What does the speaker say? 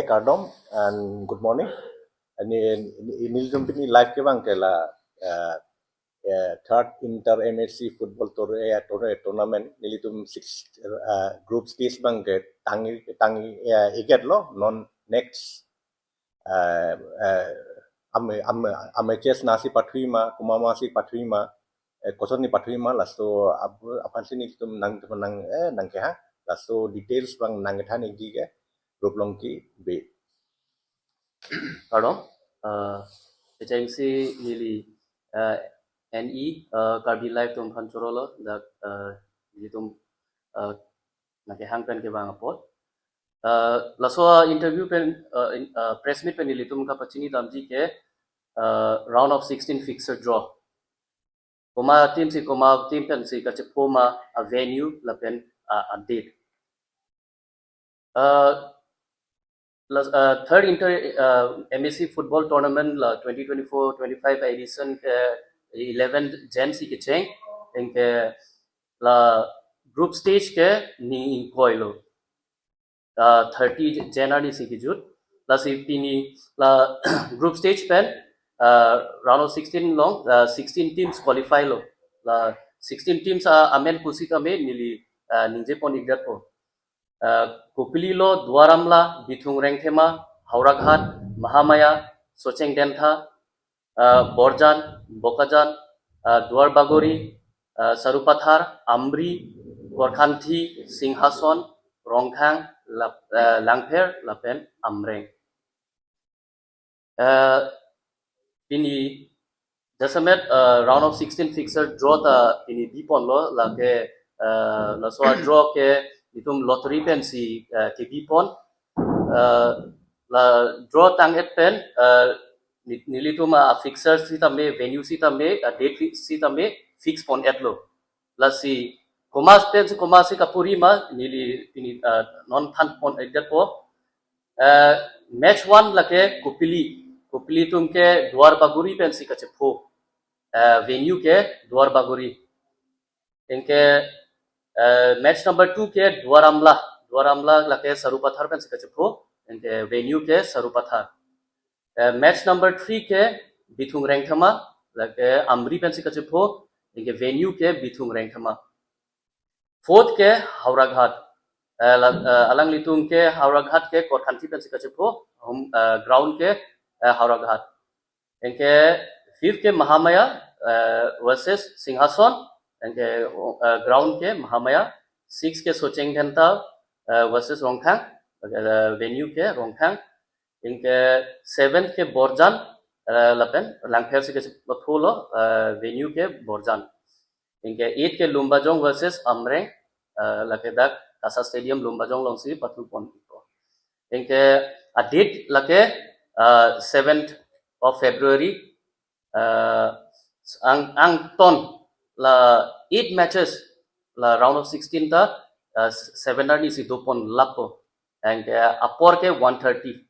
Kardom and good morning. Ini company live ke bang ke la third inter MSC football tournament nilitum six group stage bang ke tangi iget lo non next amateurs nasi patrima kumama si patrima koson ni patrima lasto apan sini tum nang nang ke ha lasto details bang nang thani gi ke group long ki be Pardon? Agency nili NE Karbi live tum panchorolo da yitum nakehang pen ke bang apot. Laso interview pen press meet pen nili tum ka pachini damji ke round of 16 fixer draw. Koma team pen si kache poma a venue la pen a date. Third inter MSC football tournament 2024-25 edition 11 Jan si ke cheng enke la group stage ke ni koilo 30 January si ke jut la si pini la group stage pen round of 16 long 16 teams qualify lo la 16 teams amen kusika me nili ninje pon igdat po Kupililo, Dwaramla, Bithung Rengthema, Hauraghat, Mahamaya, Socheng Dentha, Borjan, Bokajan, Dwarbagori, Sarupathar, Amri, Gorkhanthi, Singhason, Rongkhang, Langpher, Lapen, Amreng. Pini Jasamet round of 16 fixer draw ta pini Bipon lo lake la soa draw ke itum lottery pen si ke Bipon la draw tang et pen nilitum a fixer si tame venue si tame date si tame fix pon et lo la si komas pen si komasi kapuri ma nili pini non than pon et po match 1 lake Kupili tum ke Dwarbaguri pen si kache pho venue ke Dwarbaguri inke match number 2 ke Dwaramla lake Sarupathar pen si kache pho inke venue ke Sarupathar match number 3 ke Bithung Rengthama lake Amri pen si kache pho inke venue ke Bithung Rengthama fourth ke Hauraghat alang litung ke Hauraghat ke Korkhanthi pen si kache pho ground ke Hauraghat inke fifth ke Mahamaya versus Singhason inke ground ke Mahamaya sixth ke Socheng Dentha versus Rongkhang venue ke Rongkhang inke seventh ke Borjan lapen Langpher se ke pholo venue ke Borjan inke eighth ke Lumbajong versus Amreng lakedak Kasa Stadium Lumbajong longsi patlupon inke a date lake 7th of February ang ton la 8 matches la round of 16 ta 7 ni si dopon lapo and apor ke 130